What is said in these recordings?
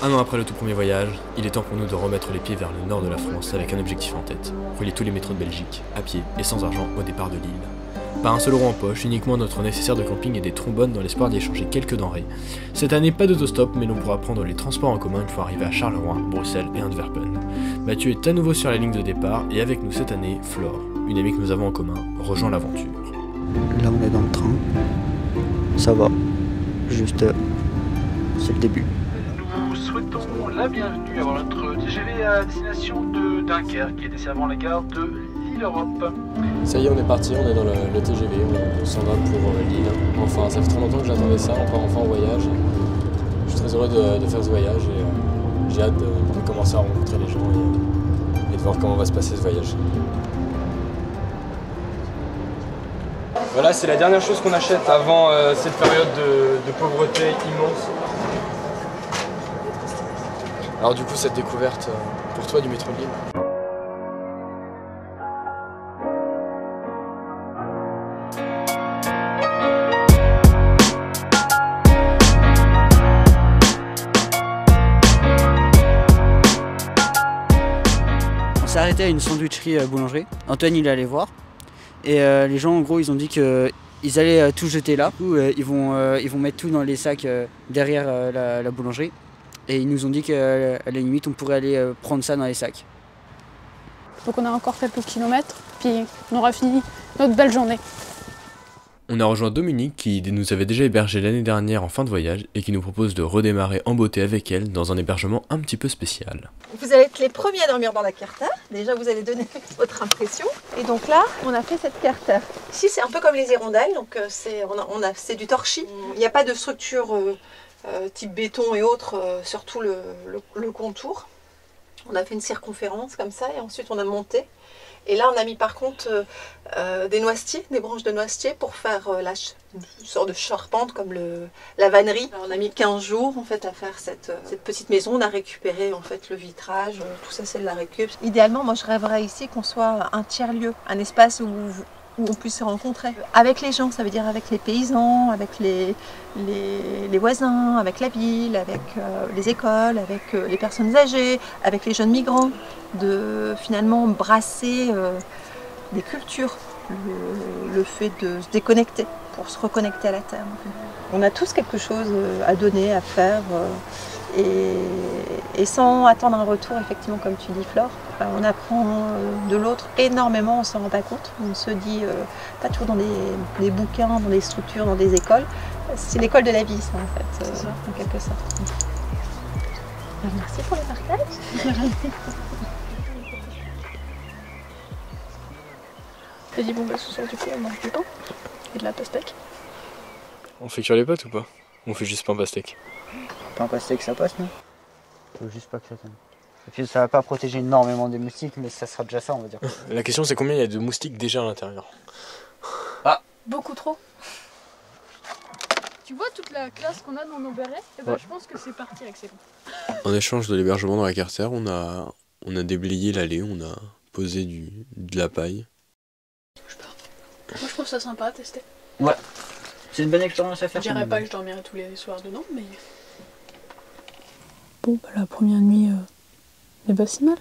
Un an après le tout premier voyage, il est temps pour nous de remettre les pieds vers le nord de la France avec un objectif en tête, relier tous les métros de Belgique, à pied et sans argent au départ de Lille. Pas un seul euro en poche, uniquement notre nécessaire de camping et des trombones dans l'espoir d'y échanger quelques denrées. Cette année, pas d'autostop, mais l'on pourra prendre les transports en commun une fois arrivé à Charleroi, Bruxelles et Antwerpen. Mathieu est à nouveau sur la ligne de départ et avec nous cette année, Flore, une amie que nous avons en commun, rejoint l'aventure. Là on est dans le train, ça va, juste c'est le début. Nous souhaitons la bienvenue à notre TGV à destination de Dunkerque qui est desservant la gare de Lille-Europe. Ça y est, on est parti, on est dans le TGV, on s'en va pour Lille. Enfin, ça fait très longtemps que j'attendais ça, on part enfin en voyage. Je suis très heureux de faire ce voyage et j'ai hâte de commencer à rencontrer les gens et de voir comment va se passer ce voyage. Voilà, c'est la dernière chose qu'on achète avant cette période de pauvreté immense. Alors du coup, cette découverte pour toi du métro de Lille. On s'est arrêté à une sandwicherie boulangerie, Antoine il est allé voir. Et les gens en gros ils ont dit qu'ils allaient tout jeter là. Du coup ils vont mettre tout dans les sacs derrière la boulangerie. Et ils nous ont dit qu'à la limite on pourrait aller prendre ça dans les sacs. Donc on a encore quelques kilomètres, puis on aura fini notre belle journée. On a rejoint Dominique qui nous avait déjà hébergé l'année dernière en fin de voyage et qui nous propose de redémarrer en beauté avec elle dans un hébergement un petit peu spécial. Vous allez être les premiers à dormir dans la carter. Déjà, vous allez donner votre impression. Et donc là, on a fait cette carter. Ici, c'est un peu comme les hirondelles. Donc c'est du torchis. Il n'y a pas de structure type béton et autres sur tout le contour. On a fait une circonférence comme ça et ensuite on a monté. Et là, on a mis par contre des noisetiers, des branches de noisetier pour faire une sorte de charpente comme la vannerie. Alors, on a mis 15 jours en fait à faire cette petite maison. On a récupéré en fait le vitrage, tout ça c'est de la récup. Idéalement, moi je rêverais ici qu'on soit un tiers-lieu, un espace où on puisse se rencontrer avec les gens, ça veut dire avec les paysans, avec les voisins, avec la ville, avec les écoles, avec les personnes âgées, avec les jeunes migrants, de finalement brasser des cultures, le fait de se déconnecter pour se reconnecter à la terre. On a tous quelque chose à donner, à faire et sans attendre un retour, effectivement comme tu dis Flore. On apprend de l'autre énormément, on ne s'en rend pas compte. On se dit, pas toujours dans des bouquins, dans des structures, dans des écoles. C'est l'école de la vie, ça, en fait, en quelque sorte. Merci pour le partage. J'ai dit bon bah ce soir du coup on mange du pain et de la pastèque. On fait cuire les pâtes ou pas? On fait juste pain pastèque. Pain pastèque ça passe non? Faut juste pas que ça tienne. Et puis ça va pas protéger énormément des moustiques mais ça sera déjà ça on va dire. La question c'est combien il y a de moustiques déjà à l'intérieur? Ah, beaucoup trop. Tu vois toute la classe qu'on a dans nos bérets? Et ben, ouais. Je pense que c'est parti avec ces gens. En échange de l'hébergement dans la carter, on a déblayé l'allée, on a posé de la paille. Moi je trouve ça sympa à tester. Ouais, c'est une bonne expérience à faire. Je dirais pas que je dormirai tous les soirs dedans, mais... Bon bah la première nuit n'est pas si mal,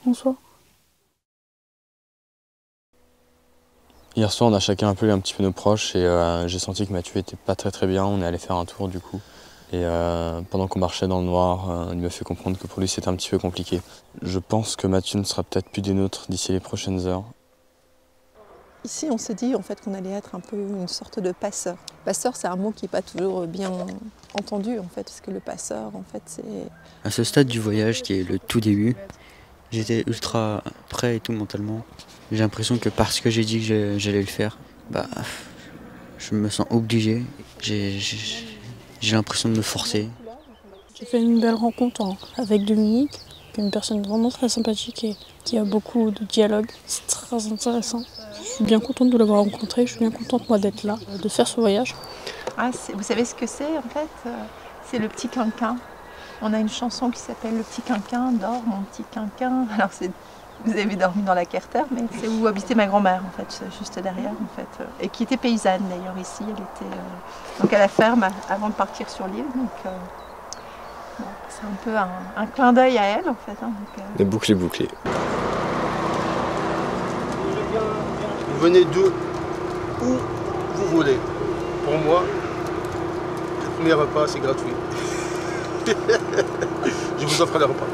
en soi. Hier soir on a chacun appelé un petit peu nos proches et j'ai senti que Mathieu était pas très bien, on est allé faire un tour du coup. Et pendant qu'on marchait dans le noir, il m'a fait comprendre que pour lui c'était un petit peu compliqué. Je pense que Mathieu ne sera peut-être plus des nôtres d'ici les prochaines heures. Ici, on s'est dit en fait qu'on allait être un peu une sorte de passeur. Passeur, c'est un mot qui n'est pas toujours bien entendu en fait, parce que le passeur, en fait, c'est... À ce stade du voyage, qui est le tout début, j'étais ultra prêt et tout mentalement. J'ai l'impression que parce que j'ai dit que j'allais le faire, bah, je me sens obligé. J'ai l'impression de me forcer. J'ai fait une belle rencontre avec Dominique, qui est une personne vraiment très sympathique et qui a beaucoup de dialogue. C'est très intéressant. Je suis bien contente de l'avoir rencontré, je suis bien contente moi d'être là, de faire ce voyage. Ah, vous savez ce que c'est en fait? C'est le petit quinquin. On a une chanson qui s'appelle Le petit quinquin, dors mon petit quinquin. Alors vous avez dormi dans la carter, mais c'est où habitait ma grand-mère en fait, juste derrière en fait, et qui était paysanne d'ailleurs ici. Elle était donc à la ferme avant de partir sur l'île. Donc, bon. C'est un peu un clin d'œil à elle en fait. Hein, donc, La boucle est bouclée. Vous venez d'où vous voulez. Pour moi, le premier repas c'est gratuit. Je vous offre le repas.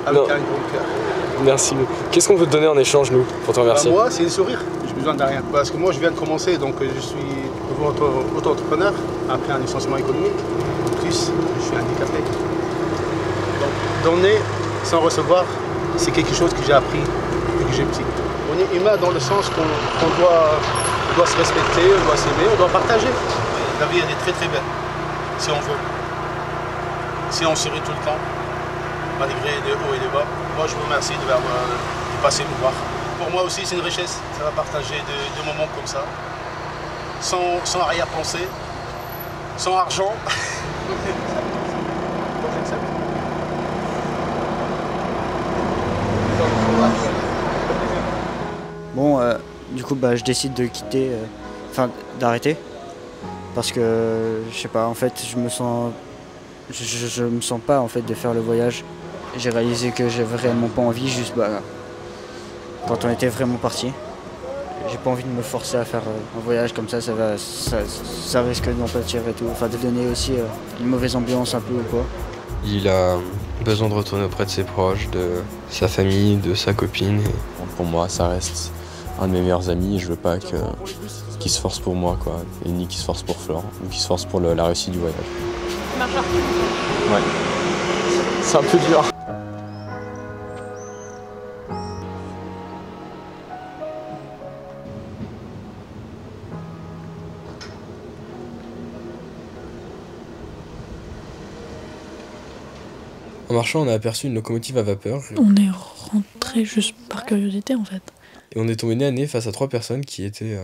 Avec un grand cœur. Merci beaucoup. Qu'est-ce qu'on peut te donner en échange, nous, pour te remercier? Moi, c'est le sourire. J'ai besoin de rien. Parce que moi, je viens de commencer, donc je suis auto-entrepreneur après un licenciement économique. En plus, je suis handicapé. Donc, donner sans recevoir, c'est quelque chose que j'ai appris depuis que j'ai petit. On est humain dans le sens qu'on doit se respecter, on doit s'aimer, on doit partager. La vie, elle est très très belle, si on veut. Si on sourit tout le temps, malgré les hauts et les bas. Moi, je vous remercie de passer me voir. Pour moi aussi, c'est une richesse. Ça va partager de moments comme ça, sans arrière-pensée, sans argent. Bon, du coup, je décide de quitter, d'arrêter. Parce que, je sais pas, en fait, je me sens pas en fait de faire le voyage. J'ai réalisé que j'avais vraiment pas envie, juste quand on était vraiment parti. J'ai pas envie de me forcer à faire un voyage comme ça, ça risque d'en pâtir et tout. Enfin, de donner aussi une mauvaise ambiance un peu ou quoi. Il a besoin de retourner auprès de ses proches, de sa famille, de sa copine. Et pour moi, ça reste un de mes meilleurs amis et je veux pas qu'il se force pour moi, quoi. Et ni qu'il se force pour Flore, ou qu'il se force pour la réussite du voyage. Ouais. C'est un peu dur. En marchant, on a aperçu une locomotive à vapeur. On est rentré juste par curiosité en fait. Et on est tombé nez à nez face à 3 personnes qui étaient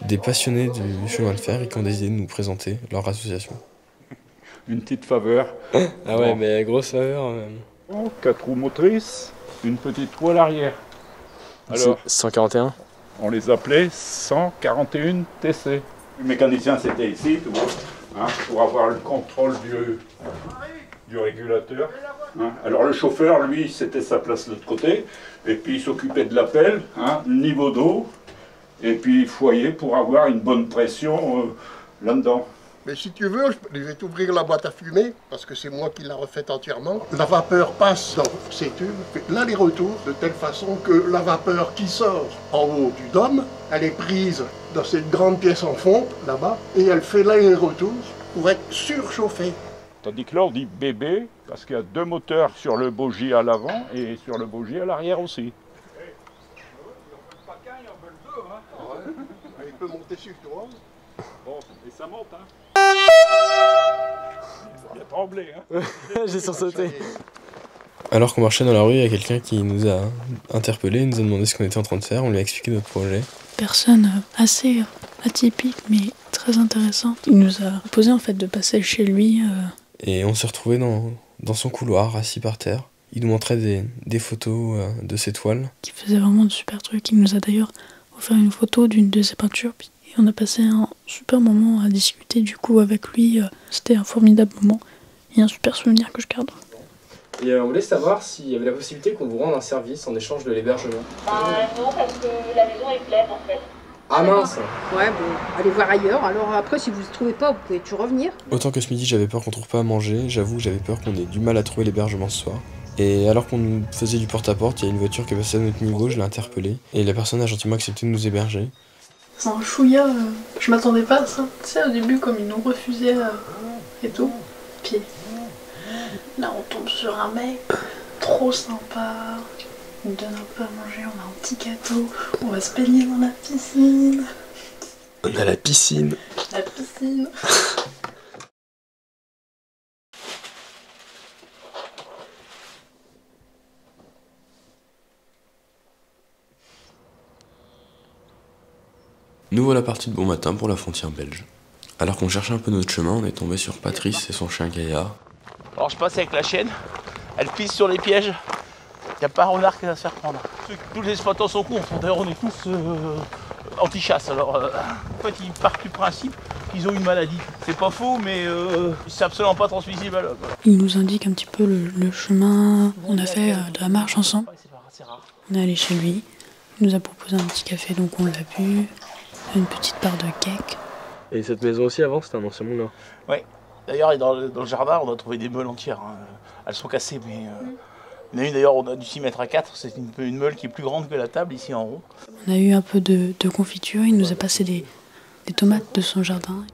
des passionnés du chemin de fer et qui ont décidé de nous présenter leur association. Une petite faveur. Ah ouais, mais grosse faveur même. 4 roues motrices, une petite roue à l'arrière. Alors, 141. on les appelait 141 TC. Le mécanicien, c'était ici, tout hein, pour avoir le contrôle du régulateur. Hein. Alors le chauffeur, lui, c'était sa place de l'autre côté, et puis il s'occupait de l'appel, hein, niveau d'eau, et puis foyer pour avoir une bonne pression là-dedans. Mais si tu veux, je vais t'ouvrir la boîte à fumer, parce que c'est moi qui l'a refaite entièrement. La vapeur passe dans ces tubes, fait l'aller-retour, de telle façon que la vapeur qui sort en haut du dôme, elle est prise dans cette grande pièce en fonte, là-bas, et elle fait l'aller-retour pour être surchauffée. Tandis que là, on dit bébé, parce qu'il y a 2 moteurs sur le bogie à l'avant et sur le bogie à l'arrière aussi. Il peut monter sur toi. Bon, et ça monte, hein. Il a tremblé, hein. J'ai sursauté. Alors qu'on marchait dans la rue, il y a quelqu'un qui nous a interpellés, nous a demandé ce qu'on était en train de faire, on lui a expliqué notre projet. Personne assez atypique mais très intéressante. Il nous a proposé en fait de passer chez lui. Et on s'est retrouvés dans son couloir, assis par terre. Il nous montrait des photos de ses toiles. Qui faisait vraiment de super trucs. Il nous a d'ailleurs offert une photo d'une de ses peintures. Et on a passé un super moment à discuter du coup avec lui. C'était un formidable moment et un super souvenir que je garde. Et on voulait savoir s'il y avait la possibilité qu'on vous rende un service en échange de l'hébergement. Non, parce que la maison est pleine en fait. Ah mince! Ouais, bon, allez voir ailleurs. Alors après, si vous ne trouvez pas, vous pouvez toujours revenir. Autant que ce midi, j'avais peur qu'on trouve pas à manger. J'avoue que j'avais peur qu'on ait du mal à trouver l'hébergement ce soir. Et alors qu'on nous faisait du porte-à-porte, il y a une voiture qui est passée à notre niveau, je l'ai interpellée. Et la personne a gentiment accepté de nous héberger. C'est un chouïa, je m'attendais pas à ça. Tu sais, au début, comme ils nous refusaient et tout. Puis là, on tombe sur un mec trop sympa. On nous donne un peu à manger, on a un petit gâteau, on va se baigner dans la piscine. On a la piscine. La piscine. Nous voilà partis de bon matin pour la frontière belge. Alors qu'on cherchait un peu notre chemin, on est tombé sur Patrice et son chien Gaillard. Alors je passe avec la chienne, elle pisse sur les pièges, il n'y a pas un renard qui va se faire prendre. Tous les exploitants sont cons, d'ailleurs on est tous anti-chasse. Alors en fait ils partent du principe qu'ils ont une maladie. C'est pas faux, mais c'est absolument pas transmissible à l'homme. Il nous indique un petit peu le chemin. On a fait de la marche ensemble. On est allé chez lui. Il nous a proposé un petit café, donc on l'a bu. Une petite part de cake. Et cette maison aussi, avant, c'était un ancien moulin. Oui. D'ailleurs, dans le jardin, on a trouvé des meules entières. Hein. Elles sont cassées, mais... Il y en a une d'ailleurs, on a dû s'y mettre à 4. C'est une meule qui est plus grande que la table, ici en rond. On a eu un peu de confiture. Il nous a passé des tomates de son jardin.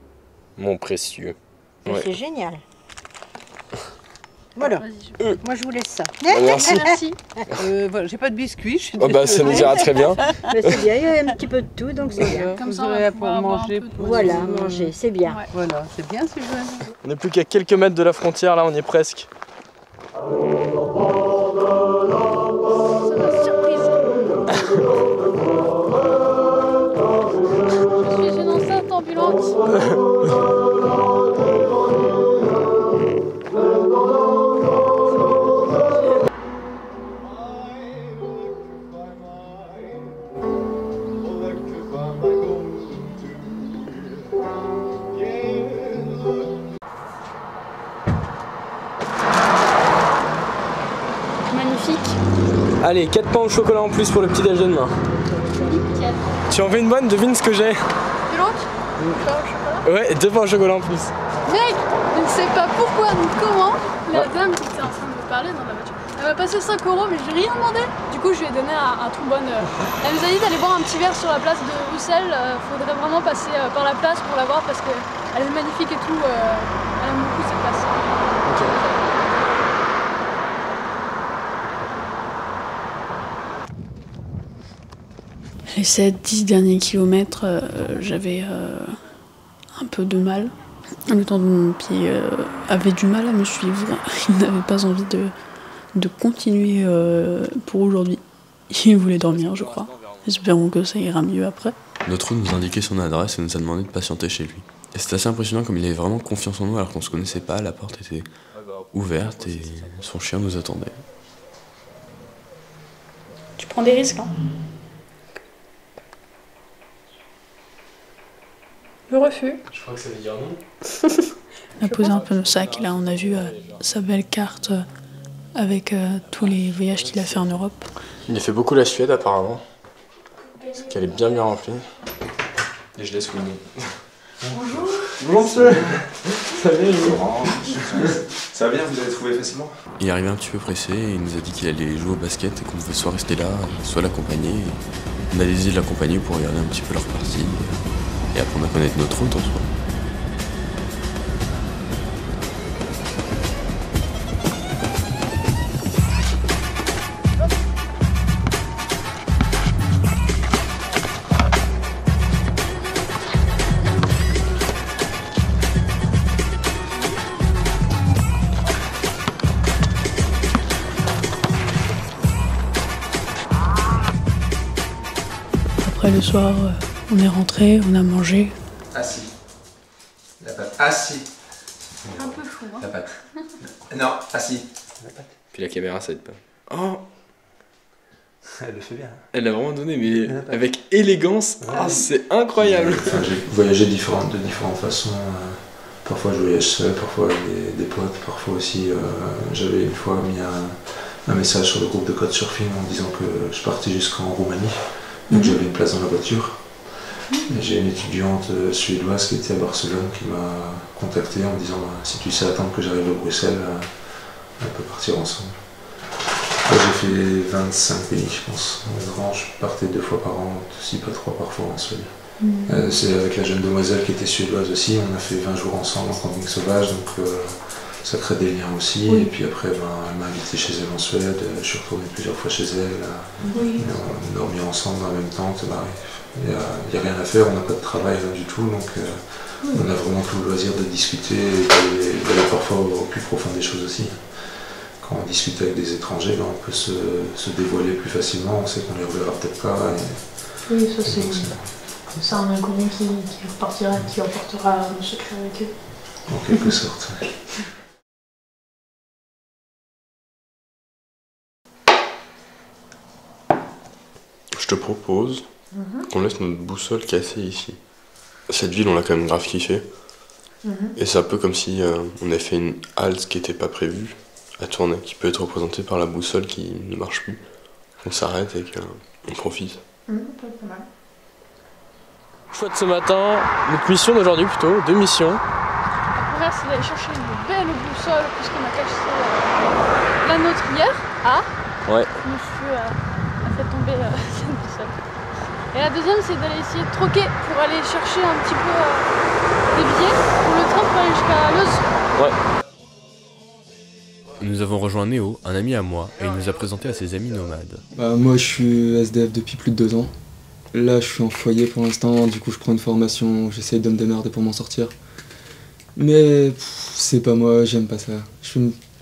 Mon précieux. Ouais. C'est génial. Voilà. Moi, je vous laisse ça. Merci. Merci. J'ai pas de biscuits. Ça nous ira très bien. Mais c'est bien, il y a un petit peu de tout, donc c'est bien. Comme ça, on va pour manger. Voilà, manger, c'est bien. Ouais. Voilà, c'est bien, c'est joli. On n'est plus qu'à quelques mètres de la frontière, là, on y est presque. Je suis une enceinte ambulante. Magnifique. Allez, 4 pains au chocolat en plus pour le petit déj de demain. Tu en veux une bonne? Devine ce que j'ai. Du l'autre? Ouais, 2 pains au chocolat en plus. Mec, je ne sais pas pourquoi ni comment la dame qui était en train de me parler dans la voiture, elle m'a passé 5 €, mais je lui ai rien demandé. Du coup, je lui ai donné un trombone. Elle nous a dit d'aller boire un petit verre sur la place de Roussel. Faudrait vraiment passer par la place pour la voir parce qu'elle est magnifique et tout. Elle aime beaucoup cette place. Okay. Les 7-10 derniers kilomètres, j'avais un peu de mal. Le temps de mon pied avait du mal à me suivre. Il n'avait pas envie de continuer pour aujourd'hui. Il voulait dormir, je crois. Espérons que ça ira mieux après. Notre route nous indiquait son adresse et nous a demandé de patienter chez lui. Et c'était assez impressionnant comme il avait vraiment confiance en nous alors qu'on se connaissait pas. La porte était ouverte et son chien nous attendait. Tu prends des risques, hein? Le refus. Je crois que ça veut dire non. On a posé un peu nos sacs et là on a vu sa belle carte avec tous les voyages qu'il a fait en Europe. Il a fait beaucoup la Suède apparemment. Parce qu'elle est bien remplie. Et je laisse Winnie. Bonjour. Bonjour monsieur. Ça va bien, ça va bien, vous avez trouvé facilement? Il est arrivé un petit peu pressé et il nous a dit qu'il allait jouer au basket et qu'on pouvait soit rester là, soit l'accompagner. On a décidé de l'accompagner pour regarder un petit peu leur partie et apprendre à connaître notre route en soi. Après le soir, on est rentré, on a mangé. Assis. La patte. Assis. Un peu fou, hein. La patte. Non, assis. La patte. Puis la caméra ça aide pas. Oh, elle le fait bien. elle l'a vraiment donné, mais avec élégance. Ah, c'est incroyable. Enfin, j'ai voyagé de différentes façons. Parfois je voyage seul, parfois avec des potes, parfois aussi j'avais une fois mis un message sur le groupe de Couchsurfing en disant que je partais jusqu'en Roumanie. Donc j'avais une place dans la voiture. Et j'ai une étudiante suédoise qui était à Barcelone qui m'a contacté en me disant si tu sais attendre que j'arrive à Bruxelles, on peut partir ensemble. J'ai fait 25 pays je pense. En je partais 2 fois par an, si pas 3 parfois en Suède. C'est avec la jeune demoiselle qui était suédoise aussi, on a fait 20 jours ensemble en camping sauvage, donc ça crée des liens aussi. Et puis après elle m'a invité chez elle en Suède, je suis retourné plusieurs fois chez elle, on a dormi ensemble dans la même tente. Il n'y a rien à faire, on n'a pas de travail, rien du tout, donc on a vraiment tout le loisir de discuter et d'aller parfois au plus profond des choses aussi. Quand on discute avec des étrangers, on peut se dévoiler plus facilement, on sait qu'on ne les reverra peut-être pas. Oui, ça c'est un inconnu qui repartira, qui emportera nos secrets avec eux. En quelque sorte. Je te propose qu'on laisse notre boussole cassée ici. Cette ville, on l'a quand même grave kiffé. Et c'est un peu comme si on avait fait une halte qui n'était pas prévue à tourner, qui peut être représentée par la boussole qui ne marche plus. On s'arrête et qu'on profite. Choix de ce matin, notre mission d'aujourd'hui plutôt, 2 missions. La première, c'est d'aller chercher une belle boussole, puisqu'on a caché la nôtre hier. Ouais. Monsieur a fait tomber cette boussole. Et la deuxième, c'est d'aller essayer de troquer pour aller chercher un petit peu des billets pour le train pour aller jusqu'à Leuze. Ouais. Nous avons rejoint Néo, un ami à moi, et il nous a présenté à ses amis nomades. Moi, je suis SDF depuis plus de 2 ans. Là, je suis en foyer pour l'instant, du coup, je prends une formation, j'essaye de me démerder pour m'en sortir. Mais c'est pas moi, j'aime pas ça.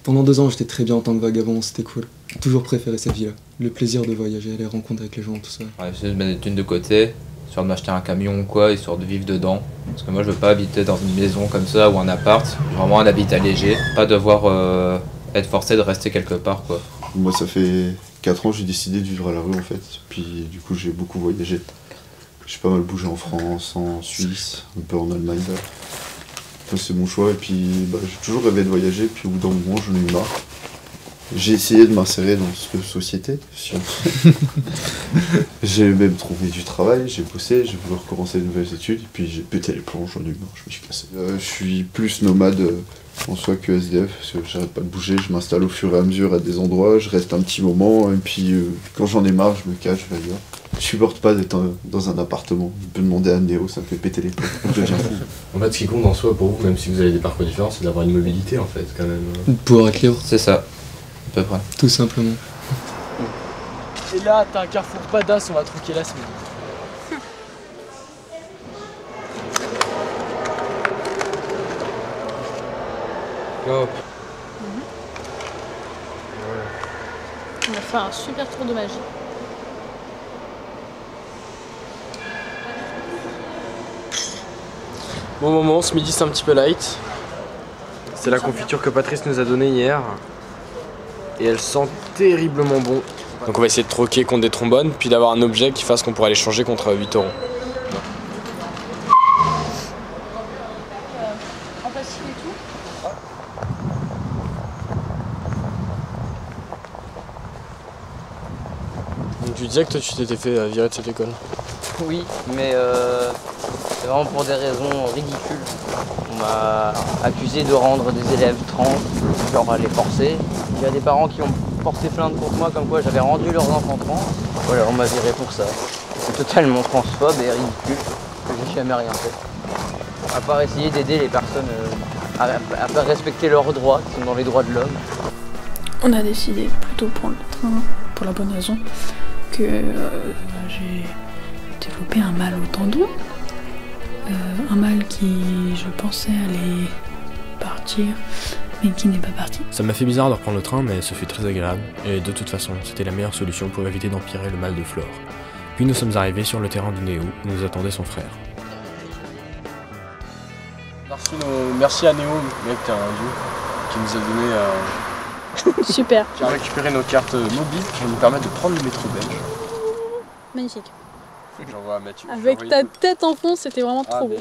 Pendant 2 ans, j'étais très bien en tant que vagabond, c'était cool. J'ai toujours préféré cette vie-là. Le plaisir de voyager, les rencontres avec les gens, tout ça. Ouais, j'essaie de mettre des thunes de côté, histoire de m'acheter un camion ou quoi, histoire de vivre dedans. Parce que moi, je veux pas habiter dans une maison comme ça ou un appart. J'ai vraiment un habitat léger, pas devoir être forcé de rester quelque part, quoi. Moi, ça fait 4 ans que j'ai décidé de vivre à la rue, en fait. Puis, du coup, j'ai beaucoup voyagé. J'ai pas mal bougé en France, en Suisse, un peu en Allemagne. C'est mon choix, et puis j'ai toujours rêvé de voyager, puis au bout d'un moment, j'en ai eu marre. J'ai essayé de m'insérer dans cette société. J'ai même trouvé du travail, j'ai bossé, j'ai voulu recommencer de nouvelles études, et puis j'ai pété les plombs, j'en ai eu marre, je me suis cassé. Je suis plus nomade en soi que SDF, parce que j'arrête pas de bouger, je m'installe au fur et à mesure à des endroits, je reste un petit moment, et puis quand j'en ai marre, je me cache, je vais ailleurs. Je supporte pas d'être dans un appartement. On peut demander à Néo, ça me fait péter les plombs. Je deviens fou. En fait, ce qui compte en soi pour vous, même si vous avez des parcours différents, c'est d'avoir une mobilité en fait, quand même. De pouvoir être libre. C'est ça, à peu près. Tout simplement. Et là, t'as un carrefour badass, on va troquer là ce midi. Hop. On a fait un super tour de magie. Bon moment, ce midi c'est un petit peu light. C'est la confiture que Patrice nous a donnée hier. Et elle sent terriblement bon. Donc on va essayer de troquer contre des trombones, puis d'avoir un objet qui fasse qu'on pourrait les changer contre 8 €. En plastique et tout. Donc tu disais que toi tu t'étais fait virer de cette école. Oui, mais c'est vraiment pour des raisons ridicules. On m'a accusé de rendre des élèves trans, genre à les forcer. Il y a des parents qui ont porté plainte contre moi comme quoi j'avais rendu leurs enfants trans. Voilà, on m'a viré pour ça. C'est totalement transphobe et ridicule, que j'ai jamais rien fait. À part essayer d'aider les personnes à faire respecter leurs droits, qui sont dans les droits de l'homme. On a décidé de plutôt prendre le train pour la bonne raison que j'ai développé un mal au tendon. Un mal qui, je pensais, allait partir, mais qui n'est pas parti. Ça m'a fait bizarre de reprendre le train, mais ce fut très agréable, et de toute façon, c'était la meilleure solution pour éviter d'empirer le mal de Flore. Puis nous sommes arrivés sur le terrain du Néo, où nous attendait son frère. Merci à Néo, mec, t'es un dieu, qui nous a donné... Super. Qui a récupéré nos cartes mobiles qui vont nous permettre de prendre le métro belge. Magnifique. J'envoie à Mathieu. Avec ta tête en fond, c'était vraiment trop beau.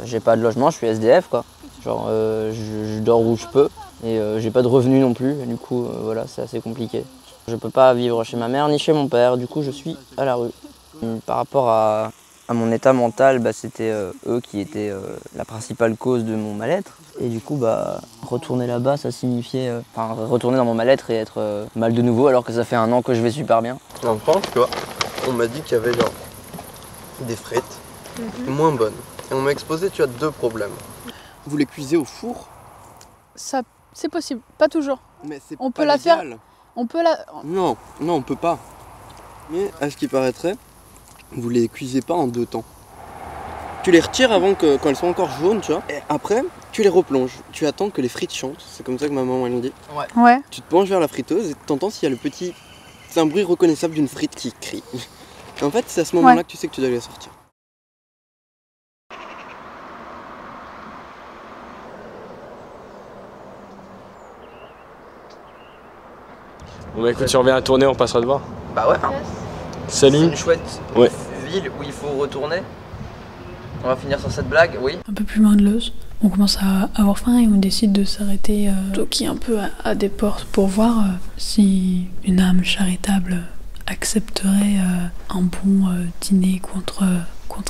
J'ai pas de logement, je suis SDF quoi. Genre je dors où je peux et j'ai pas de revenus non plus. Du coup voilà, c'est assez compliqué. Je peux pas vivre chez ma mère ni chez mon père, du coup je suis à la rue. Par rapport à mon état mental, c'était eux qui étaient la principale cause de mon mal-être. Et du coup retourner là-bas, ça signifiait retourner dans mon mal-être et être mal de nouveau alors que ça fait 1 an que je vais super bien. En France, tu vois, on m'a dit qu'il y avait genre des frites moins bonnes. Et on m'a exposé, tu as 2 problèmes. Vous les cuisez au four? Ça, c'est possible, pas toujours. Mais c'est on pas peut la légal. faire. On peut la. Non, on peut pas. Mais à ce qui paraîtrait, vous les cuisez pas en 2 temps. Tu les retires quand elles sont encore jaunes, tu vois. Et après, tu les replonges. Tu attends que les frites chantent. C'est comme ça que ma maman elle me dit. Ouais. Tu te penches vers la friteuse et t'entends s'il y a le petit. C'est un bruit reconnaissable d'une frite qui crie. Et en fait, c'est à ce moment-là que tu sais que tu dois les sortir. Bon bah écoute, si on revient à tourner, on passera de voir. Bah ouais. Salut. C'est une chouette ville où il faut retourner. On va finir sur cette blague, oui. Un peu plus loin de Leuze, on commence à avoir faim et on décide de s'arrêter, toquer un peu à des portes pour voir si une âme charitable accepterait un bon dîner contre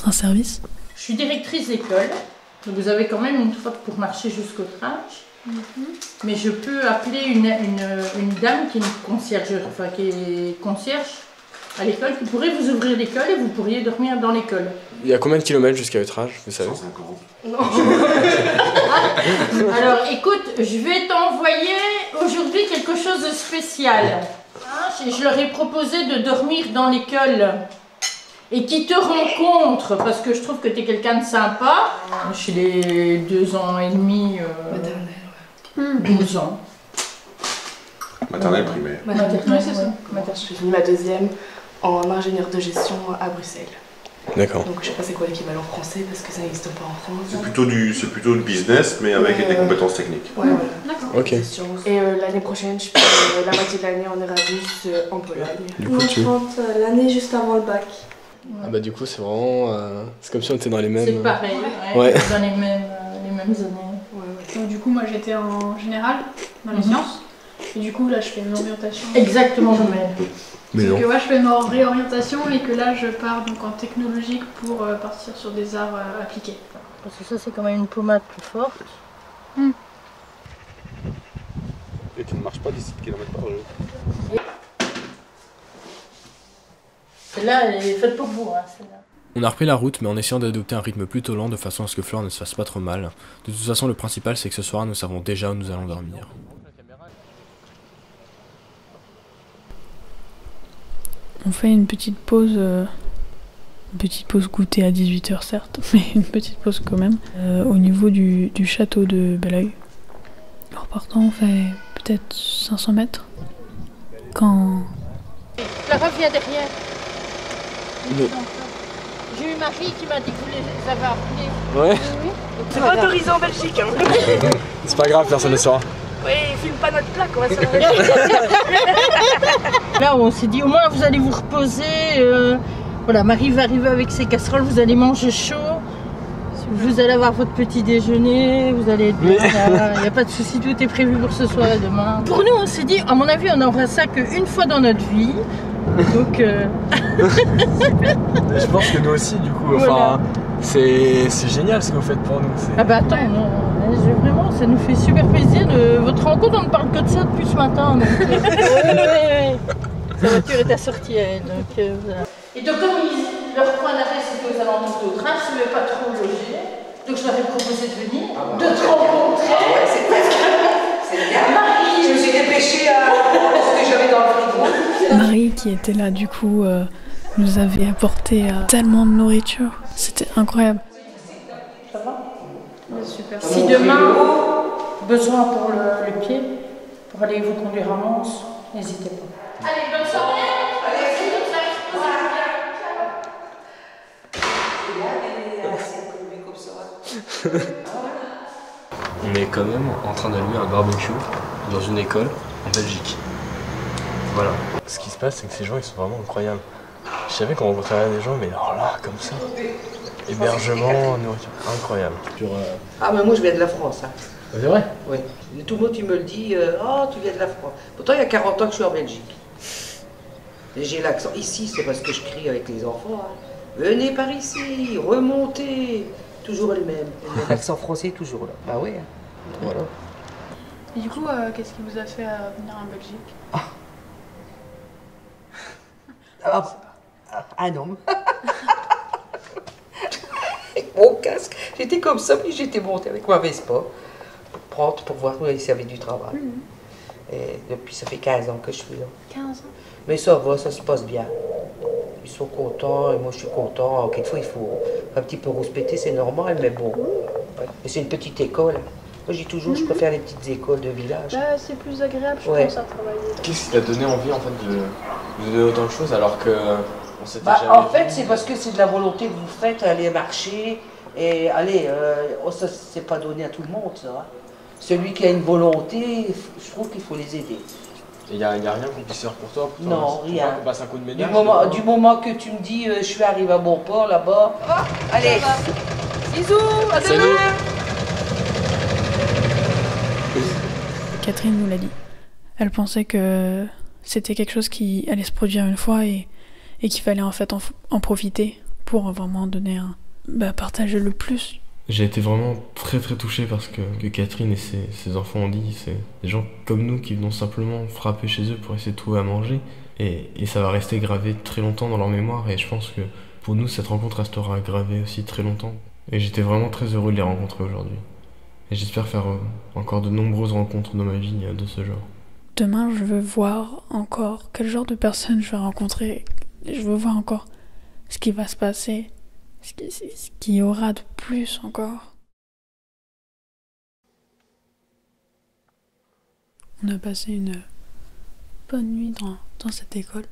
un service. Je suis directrice d'école, donc vous avez quand même une trotte pour marcher jusqu'au train. Mais je peux appeler une dame qui est concierge à l'école, qui pourrait vous ouvrir l'école et vous pourriez dormir dans l'école. Il y a combien de kilomètres jusqu'à Eutrage, vous savez? 150. Non. Alors écoute, je vais t'envoyer aujourd'hui quelque chose de spécial. Je leur ai proposé de dormir dans l'école et qui te rencontrent, parce que je trouve que tu es quelqu'un de sympa. Chez les 2 ans et demi, 12 ans. Maternelle primaire. Maternelle, c'est ça. Je suis finie ma 2e en ingénieur de gestion à Bruxelles. D'accord. Donc je sais pas c'est quoi l'équivalent français parce que ça n'existe pas en France. C'est plutôt du business mais avec des compétences techniques. Ouais, voilà. D'accord. Ok. Et l'année prochaine, je fais la moitié de l'année en Erasmus en Pologne. Du coup, tu... l'année juste avant le bac. Ah bah du coup c'est vraiment... c'est comme si on était dans les mêmes... C'est pareil, ouais. Dans les mêmes années. Donc du coup moi j'étais en général, dans les sciences, et du coup là je fais une orientation. Exactement le même. Mais non. Donc je fais une réorientation et que là je pars donc en technologique pour partir sur des arts appliqués. Parce que ça c'est quand même une pommade plus forte. Et tu ne marches pas 17 km par jour. Celle-là elle est faite pour vous, celle-là. On a repris la route mais en essayant d'adopter un rythme plutôt lent de façon à ce que Flore ne se fasse pas trop mal. De toute façon le principal c'est que ce soir nous savons déjà où nous allons dormir. On fait une petite pause goûter à 18 h certes, mais une petite pause quand même, au niveau du château de Belleuil. En partant on fait peut-être 500 mètres, quand... Clara vient derrière. Mais... J'ai eu Marie qui m'a dit que vous les avez appelés. Ouais. Oui. C'est pas autorisé en Belgique. Hein. C'est pas grave, personne ne saura. Oui, filme pas notre plaque, on va se Là, on s'est dit, au moins vous allez vous reposer. Voilà, Marie va arriver avec ses casseroles, vous allez manger chaud. Vous allez avoir votre petit déjeuner, vous allez être bien. Il n'y a pas de souci, tout est prévu pour ce soir et demain. Pour nous, on s'est dit, à mon avis, on n'aura ça qu'une fois dans notre vie. Donc. Je pense que nous aussi, du coup. Enfin, c'est génial ce que vous faites pour nous. Ah bah attends, vraiment, ça nous fait super plaisir. Votre rencontre, on ne parle que de ça depuis ce matin. Donc, sa voiture est assortie à elle. Donc, voilà. Et donc, comme leur point d'arrêt c'était aux alentours de train, je ne vais pas trop loger. Donc, je leur ai proposé de venir, de te rencontrer. C'est bien. Marie, je me suis dépêchée à ce que j'avais dans le frigo. Marie qui était là du coup nous avait apporté tellement de nourriture, c'était incroyable. Ça va? Super. Si demain, besoin pour le pied, pour aller vous conduire à Mons, n'hésitez pas. Allez, bonne soirée. On est quand même en train d'allumer un barbecue dans une école en Belgique. Voilà. Ce qui se passe, c'est que ces gens, ils sont vraiment incroyables. Je savais qu'on rencontrerait des gens, mais alors là, comme ça, hébergement, nourriture, incroyable. Ah, mais moi, je viens de la France. Hein. C'est vrai? Oui. Tout le monde, il me le dit, oh, tu viens de la France. Pourtant, il y a 40 ans que je suis en Belgique. Et j'ai l'accent. Ici, c'est parce que je crie avec les enfants. Hein. Venez par ici, remontez. Toujours les mêmes. L'accent français est toujours là. Bah oui. Hein. Voilà. Et du coup, qu'est-ce qui vous a fait venir en Belgique? Un homme. Avec mon casque. J'étais comme ça, puis j'étais montée avec ma Vespa. Pour voir s'il y avait du travail. Et depuis, ça fait 15 ans que je suis là. 15 ans? Mais ça va, ça se passe bien. Ils sont contents et moi je suis content. Quelquefois, il faut un petit peu rouspéter, c'est normal, mais bon. Ouais. Et c'est une petite école. Moi, je dis toujours, je préfère les petites écoles de village. Bah, c'est plus agréable, je pense, à travailler. Qu'est-ce qui t'a donné envie, en fait, de donner autant de choses alors que on s'était jamais En fait, c'est parce que c'est de la volonté que vous faites, aller marcher. Et allez, ça, c'est pas donné à tout le monde, ça. Celui qui a une volonté, je trouve qu'il faut les aider. Il n'y a rien qu'on puisse faire pour toi? Non, rien. On passe un coup de ménage? Du moment que tu me dis je suis arrivé à bon port là-bas. Allez, bisous, à demain. Catherine nous l'a dit. Elle pensait que c'était quelque chose qui allait se produire une fois et qu'il fallait en fait en profiter pour vraiment donner partager le plus. J'ai été vraiment très touché parce que Catherine et ses enfants ont dit, c'est des gens comme nous qui venons simplement frapper chez eux pour essayer de trouver à manger et ça va rester gravé très longtemps dans leur mémoire et je pense que pour nous cette rencontre restera gravée aussi très longtemps et j'étais vraiment très heureux de les rencontrer aujourd'hui et j'espère faire encore de nombreuses rencontres dans ma vie de ce genre. Demain je veux voir encore quel genre de personnes je vais rencontrer, je veux voir encore ce qui va se passer. Ce qu'il y aura de plus encore. On a passé une bonne nuit dans cette école.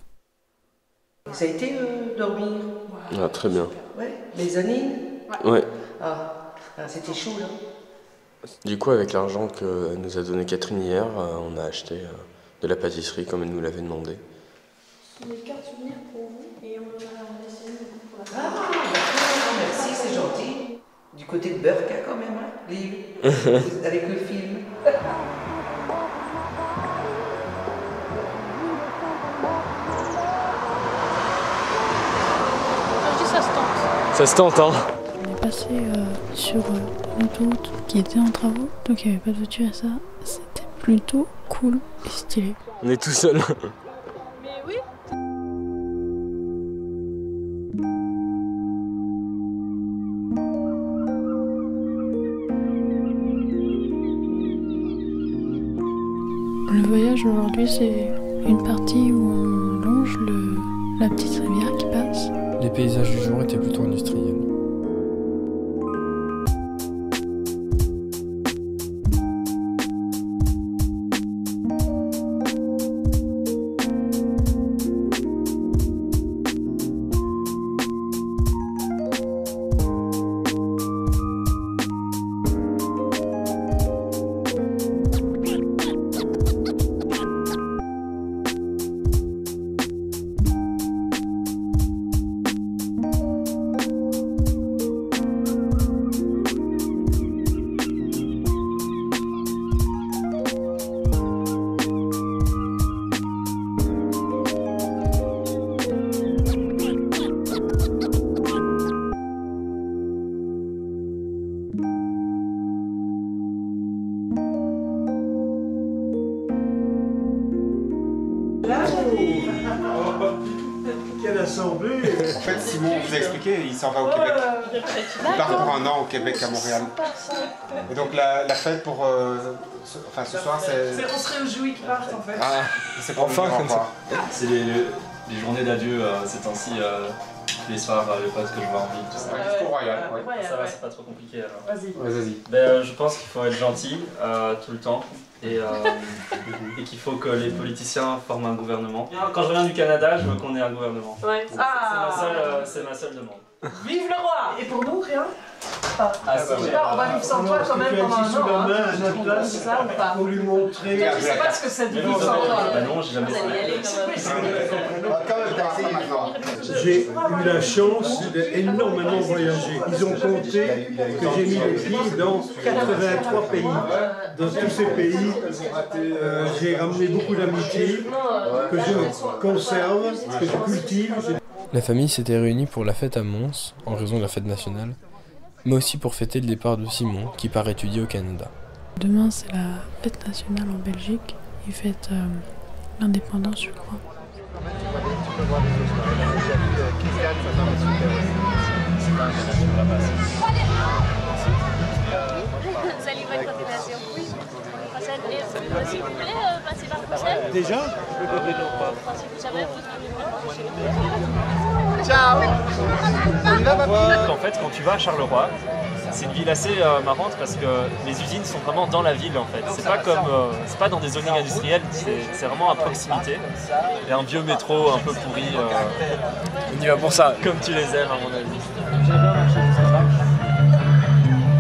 Ça a été dormir? Ah, très bien. Ouais. Mezzanine? Ouais. Ah, c'était chaud là. Du coup, avec l'argent que nous a donné Catherine hier, on a acheté de la pâtisserie comme elle nous l'avait demandé. Ce sont des cartes souvenirs pour vous et on en a laissé une pour la Ah, merci, c'est gentil. Du côté de Burka quand même, hein, Lille, avec le film. Je dis ça se tente. Ça se tente, hein. On est passé sur une autoroute qui était en travaux, donc il n'y avait pas de voiture et ça, c'était plutôt cool et stylé. On est tout seul. Mais oui. Le voyage aujourd'hui, c'est une partie où on longe la petite rivière qui passe. Les paysages du jour étaient plutôt industriels. Quelle assemblée! En fait, Simon vous a expliqué, il s'en va au Québec. Il part pour un an au Québec, à Montréal. Et donc la fête pour... ce soir, c'est... On se réjouit qu'ils partent en fait. Ah, c'est pour enfin comme ça. C'est les journées d'adieu ces temps-ci. Les soirs, les potes que je vois en ville, tout ça. Discours royal, ouais. Ça va, c'est pas trop compliqué alors. Vas-y. Vas-y. Je pense qu'il faut être gentil tout le temps et qu'il faut que les politiciens forment un gouvernement. Quand je reviens du Canada, je veux qu'on ait un gouvernement. Ouais. C'est ma seule demande. Vive le roi! Et pour nous, rien? On va vivre sans toi quand même pendant un an. C'est ça ou pas? Pour lui montrer. Toi, tu sais pas ce que c'est de vivre sans toi. Bah non, j'ai jamais J'ai eu la chance d'énormément voyager. Ils ont compté que j'ai mis les pieds dans 83 pays. Dans tous ces pays, j'ai ramené beaucoup d'amitié que je conserve, que je cultive. La famille s'était réunie pour la fête à Mons, en raison de la fête nationale, mais aussi pour fêter le départ de Simon, qui part étudier au Canada. Demain, c'est la fête nationale en Belgique. Ils fêtent l'indépendance, je crois. Salut, bonne continuation. S'il vous plaît, passez par Bruxelles. Déjà? Si vous savez, Ciao! En fait, quand tu vas à Charleroi, c'est une ville assez marrante parce que les usines sont vraiment dans la ville en fait. C'est pas comme, c'est pas dans des zonings industriels, c'est vraiment à proximité. Il y a un vieux métro un peu pourri. On y va pour ça. Comme tu les aimes à mon avis. J'ai bien marché, ça marche.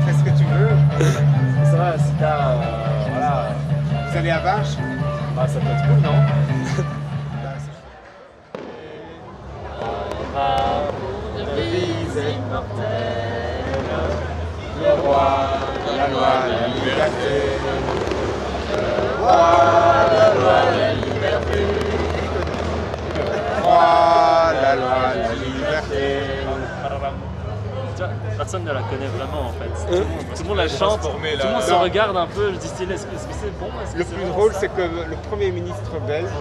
Fais ce que tu veux. Ça va, c'est là, voilà. Vous allez à Vache? Ah, ça peut être cool, non? Devise immortelle, le roi, la loi, la liberté. Le roi, la loi, la liberté. Le roi, la loi, la liberté. Personne ne la connaît vraiment en fait. Tout le monde la chante, tout le monde se regarde un peu, je dis est-ce que c'est bon? Le plus drôle, c'est que le Premier ministre belge,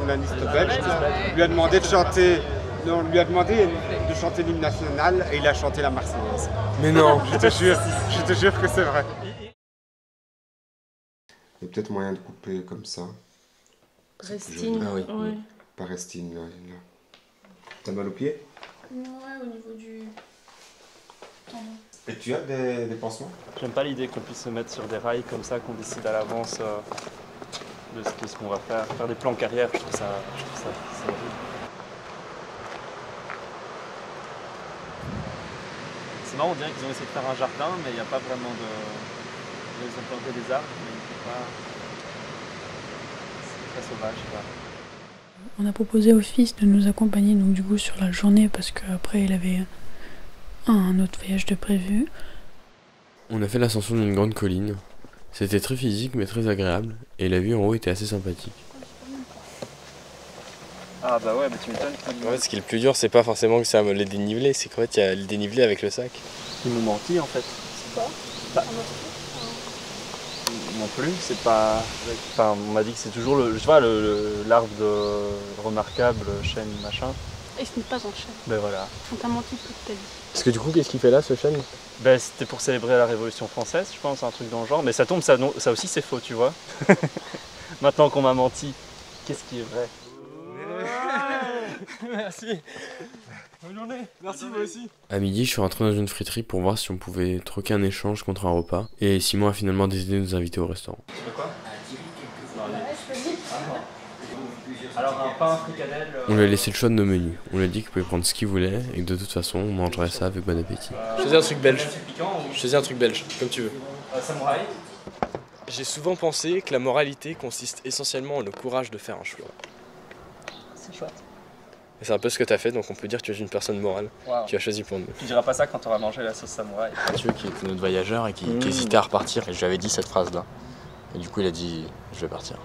lui a demandé de chanter. Non, on lui a demandé de chanter l'hymne national et il a chanté la Marseillaise. Mais non, je te jure que c'est vrai. Il y a peut-être moyen de couper comme ça. Restine, ah oui. ouais. Pas restine, là. T'as mal au pied? Ouais, au niveau du tendon. Et tu as des pansements? J'aime pas l'idée qu'on puisse se mettre sur des rails comme ça, qu'on décide à l'avance de ce qu'on va faire. Faire des plans carrière, je trouve ça horrible. C'est marrant, on dirait qu'ils ont essayé de faire un jardin, mais il n'y a pas vraiment de... Ils ont planté des arbres, mais pas... c'est très sauvage. Là. On a proposé au fils de nous accompagner donc du coup sur la journée parce qu'après il avait un autre voyage de prévu. On a fait l'ascension d'une grande colline. C'était très physique mais très agréable et la vue en haut était assez sympathique. Ah bah ouais, bah tu m'étonnes. En fait, ce qui est le plus dur, c'est pas forcément que ça les dénivelés, c'est qu'en fait, il y a le dénivelé avec le sac. Ils m'ont menti en fait. C'est quoi? Bah, non plus, c'est pas... Enfin, on m'a dit que c'est toujours l'arbre de remarquable, chêne, machin. Et ce n'est pas un chêne. Ben voilà. On t'a menti toute ta vie. Parce que du coup, qu'est-ce qu'il fait là, ce chêne? Ben c'était pour célébrer la Révolution française, je pense, un truc dans le genre. Mais ça tombe, ça aussi c'est faux, tu vois. Maintenant qu'on m'a menti, qu'est-ce qui est vrai? Merci. Bonne journée. Merci, moi aussi. À midi, je suis rentré dans une friterie pour voir si on pouvait troquer un échange contre un repas. Et Simon a finalement décidé de nous inviter au restaurant. Tu veux quoi? Alors un pain fricadelle... On lui a laissé le choix de nos menus. On lui a dit qu'il pouvait prendre ce qu'il voulait et que de toute façon, on mangerait ça avec bon appétit. Je faisais un truc belge. Je faisais un truc belge, comme tu veux. Samouraï. J'ai souvent pensé que la moralité consiste essentiellement en le courage de faire un choix. C'est chouette. Et c'est un peu ce que tu as fait, donc on peut dire que tu es une personne morale. Wow. Tu as choisi pour nous. Tu diras pas ça quand on va manger la sauce samouraï. Mathieu qui était notre voyageur et qui hésitait à repartir et je lui avais dit cette phrase-là. Et du coup il a dit je vais partir.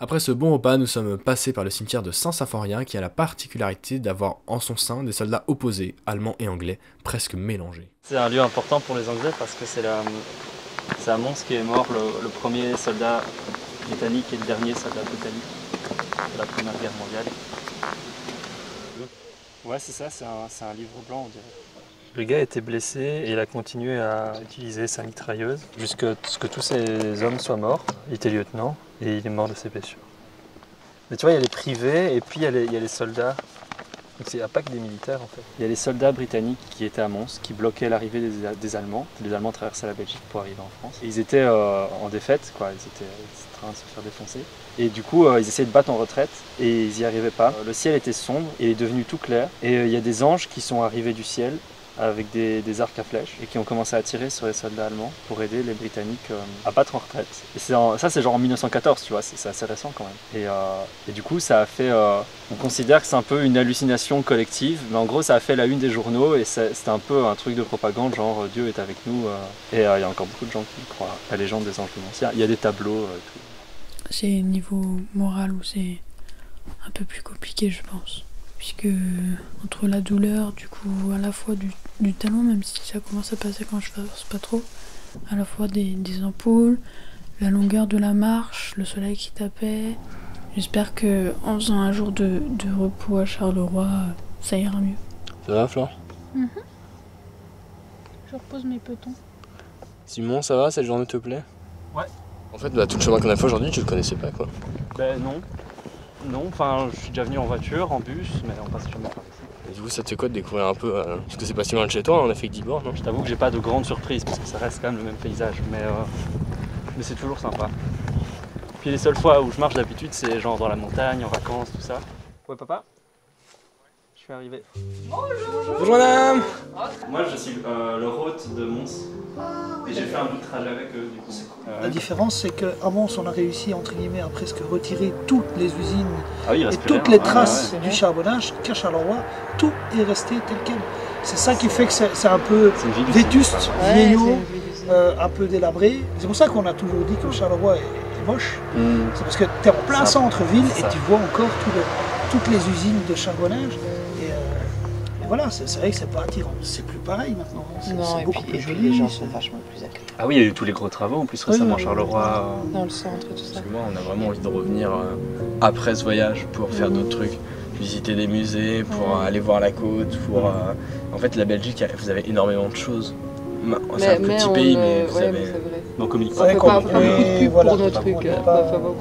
Après ce bon repas, nous sommes passés par le cimetière de Saint-Symphorien qui a la particularité d'avoir en son sein des soldats opposés, allemands et anglais, presque mélangés. C'est un lieu important pour les Anglais parce que c'est à Mons qui est mort le premier soldat britannique et le dernier soldat britannique de la Première Guerre mondiale. Ouais, c'est ça, c'est un livre blanc, on dirait. Le gars était blessé et il a continué à utiliser sa mitrailleuse jusqu'à ce que tous ses hommes soient morts. Il était lieutenant et il est mort de ses blessures. Mais tu vois, il y a les privés et puis il y a les soldats. Donc il n'y a pas que des militaires en fait. Il y a les soldats britanniques qui étaient à Mons, qui bloquaient l'arrivée des Allemands. Les Allemands traversaient la Belgique pour arriver en France. Et ils étaient en défaite, quoi. Ils étaient en train de se faire défoncer. Et du coup, ils essayaient de battre en retraite et ils n'y arrivaient pas. Le ciel était sombre et il est devenu tout clair. Et il y a des anges qui sont arrivés du ciel avec des arcs à flèches et qui ont commencé à tirer sur les soldats allemands pour aider les Britanniques à battre en retraite. Et ça c'est genre en 1914, tu vois, c'est assez récent quand même. Et du coup ça a fait, on considère que c'est un peu une hallucination collective, mais en gros ça a fait la une des journaux et c'était un peu un truc de propagande, genre Dieu est avec nous. Et il y a encore beaucoup de gens qui croient à la légende des anges de Mons. Il y a des tableaux et tout. C'est niveau moral où c'est un peu plus compliqué, je pense. Puisque entre la douleur, du coup, à la fois du talon, même si ça commence à passer quand je force pas trop, à la fois des ampoules, la longueur de la marche, le soleil qui tapait. J'espère que en faisant un jour de repos à Charleroi, ça ira mieux. Ça va, Flore? Je repose mes petons. Simon, ça va? Cette journée te plaît? Ouais. En fait, tout le chemin qu'on a fait aujourd'hui, tu le connaissais pas, quoi. Ben non. Non, enfin, je suis déjà venu en voiture, en bus, mais on passe jamais par ici. Et du coup, ça te fait quoi de découvrir un peu parce que c'est pas si loin de chez toi, on a fait que 10 bornes. Je t'avoue que j'ai pas de grandes surprises parce que ça reste quand même le même paysage, mais c'est toujours sympa. Puis les seules fois où je marche d'habitude, c'est genre dans la montagne, en vacances, tout ça. Ouais, papa? Je suis arrivé. Bonjour madame. Moi je suis le hôte de Mons. Et j'ai fait un bout de trajet avec eux du coup. La différence, c'est qu'à Mons, on a réussi entre guillemets à presque retirer toutes les usines et toutes les traces du charbonnage. Qu'à Charleroi, tout est resté tel quel. C'est ça qui fait que c'est un peu vétuste, vieillot, un peu délabré. C'est pour ça qu'on a toujours dit que Charleroi est moche. C'est parce que tu es en plein centre-ville et tu vois encore toutes les usines de charbonnage. Et voilà, c'est vrai que c'est pas attirant. C'est plus pareil maintenant. C'est beaucoup plus joli. Les gens sont vachement plus accueillants. Ah oui, il y a eu tous les gros travaux en plus récemment à Charleroi. Dans le centre et tout ça. Parce que moi, on a vraiment envie de revenir après ce voyage pour faire d'autres trucs. Visiter des musées, pour aller voir la côte, pour... En fait, la Belgique, vous avez énormément de choses. C'est un petit pays, mais vous avez... On communique pas. On peut pas faire beaucoup de pub pour nos trucs.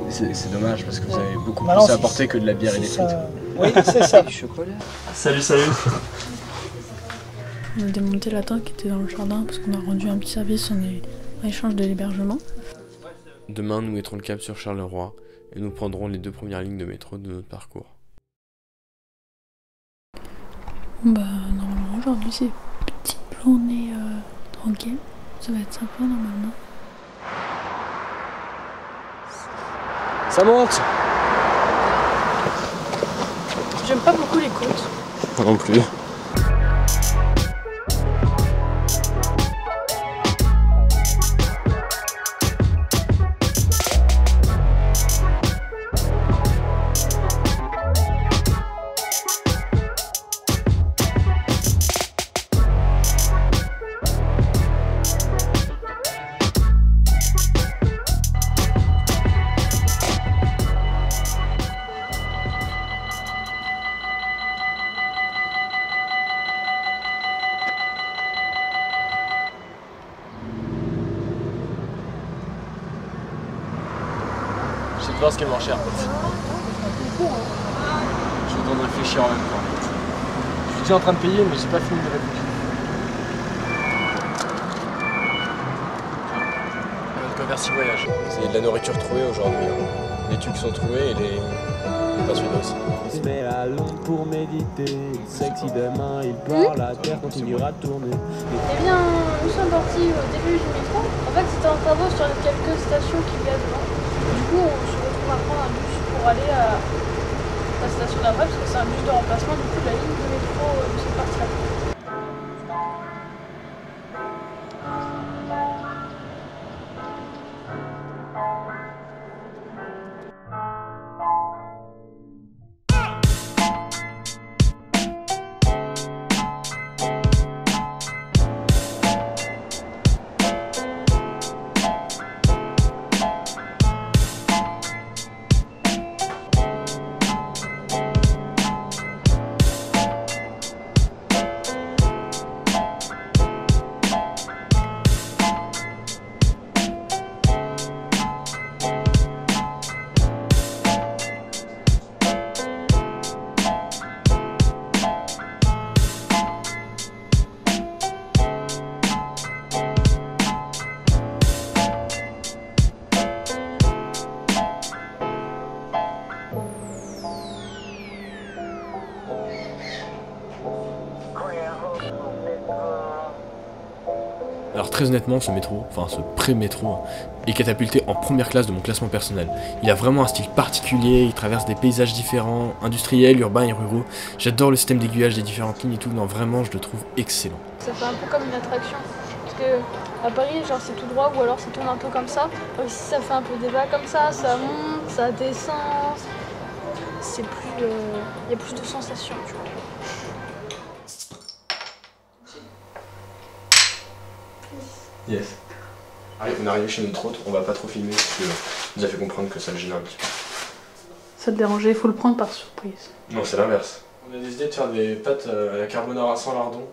C'est dommage, parce que vous avez beaucoup plus à apporter que de la bière et des frites. Oui, c'est ça. Du chocolat. Salut. On a démonté la tente qui était dans le jardin parce qu'on a rendu un petit service en échange de l'hébergement. Demain, nous mettrons le cap sur Charleroi et nous prendrons les 2 premières lignes de métro de notre parcours. Bah normalement aujourd'hui c'est petite journée tranquille, ça va être sympa normalement. Ça monte. J'aime pas beaucoup les côtes. Non plus. Je vais te voir ce qui est moins cher en fait. Je suis en train de réfléchir en même temps. Je suis déjà en train de payer mais j'ai pas fini de réfléchir. Notre commerce voyage. C'est de la nourriture trouvée aujourd'hui. Les trucs sont trouvés et les pas celui-là aussi. Il se met à l'ombre pour méditer. Il sait que si demain il part, la terre continuera de tourner. Eh bien, nous sommes partis au début du métro. En fait, c'était en travaux sur les quelques stations qu'il y a devant. Du coup, on se retrouve à prendre un bus pour aller à la station d'après, parce que c'est un bus de remplacement du coup de la ligne de métro de cette partie-là. Alors très honnêtement, ce métro, enfin ce pré-métro, est catapulté en première classe de mon classement personnel. Il a vraiment un style particulier, il traverse des paysages différents, industriels, urbains et ruraux. J'adore le système d'aiguillage des différentes lignes et tout, non vraiment je le trouve excellent. Ça fait un peu comme une attraction, parce que à Paris, genre c'est tout droit ou alors ça tourne un peu comme ça. Ici ça fait un peu des vagues comme ça monte, ça descend, c'est plus, il y a plus de sensations, tu vois. Yes. Allez, on est arrivé chez notre hôte, on va pas trop filmer parce que nous a fait comprendre que ça le gênait un petit peu. Ça te dérangeait, il faut le prendre par surprise. Non, c'est l'inverse. On a décidé de faire des pâtes à la carbonara sans lardon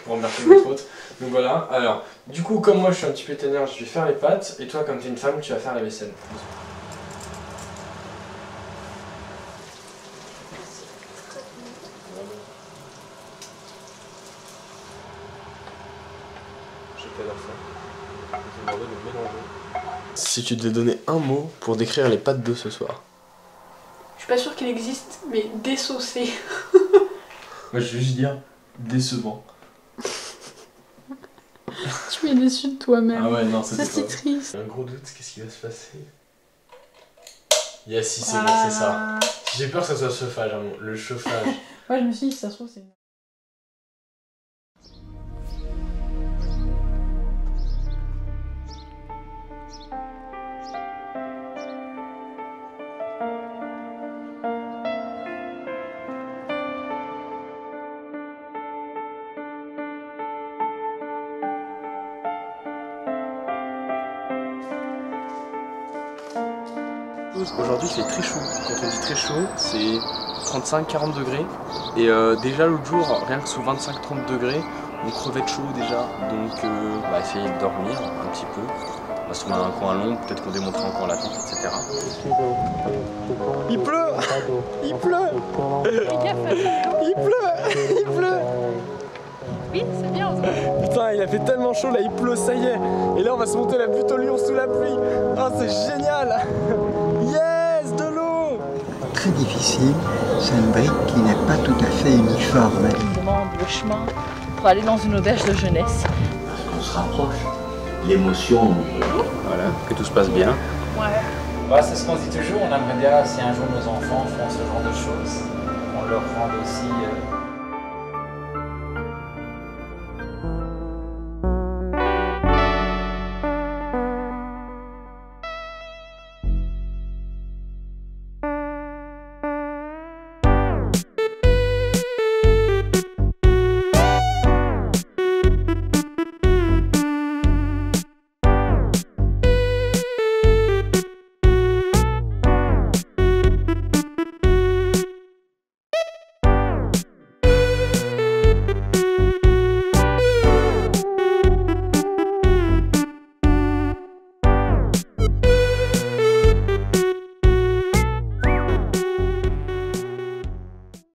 pour remercier notre hôte. Donc voilà, alors, du coup, comme moi je suis un petit peu ténère, je vais faire les pâtes et toi, comme t'es une femme, tu vas faire la vaisselle. Si tu devais donner un mot pour décrire les pâtes de ce soir. Je suis pas sûre qu'il existe, mais désaucé. Moi je veux juste dire décevant. Tu es déçu de toi-même. Ah ouais, non, c'était c'est triste. Un gros doute, qu'est-ce qui va se passer? Yes, si c'est bon, c'est ça. J'ai peur que ça soit le chauffage, hein, le chauffage. Ouais, je me suis dit, ça se trouve, c'est... Aujourd'hui il fait très chaud. Quand on dit très chaud, c'est 35-40 degrés. Et déjà l'autre jour, rien que sous 25-30 degrés, on crevait de chaud déjà. Donc on va essayer de dormir un petit peu. On va se trouver un coin long, peut-être qu'on démontera encore la tente, etc. Il pleut. Il pleut. Il pleut. Il pleut. Oui, c'est bien. Putain, il a fait tellement chaud là, il pleut, ça y est. Et là on va se monter la butte au lion sous la pluie. Oh, c'est génial. Yes, de l'eau. Très difficile, c'est une brique qui n'est pas tout à fait uniforme. On demande le chemin pour aller dans une auberge de jeunesse. Parce qu'on se rapproche, l'émotion. Voilà, que tout se passe bien. Ouais. Bah, c'est ce qu'on dit toujours, on aimerait bien si un jour nos enfants font ce genre de choses, on leur rende aussi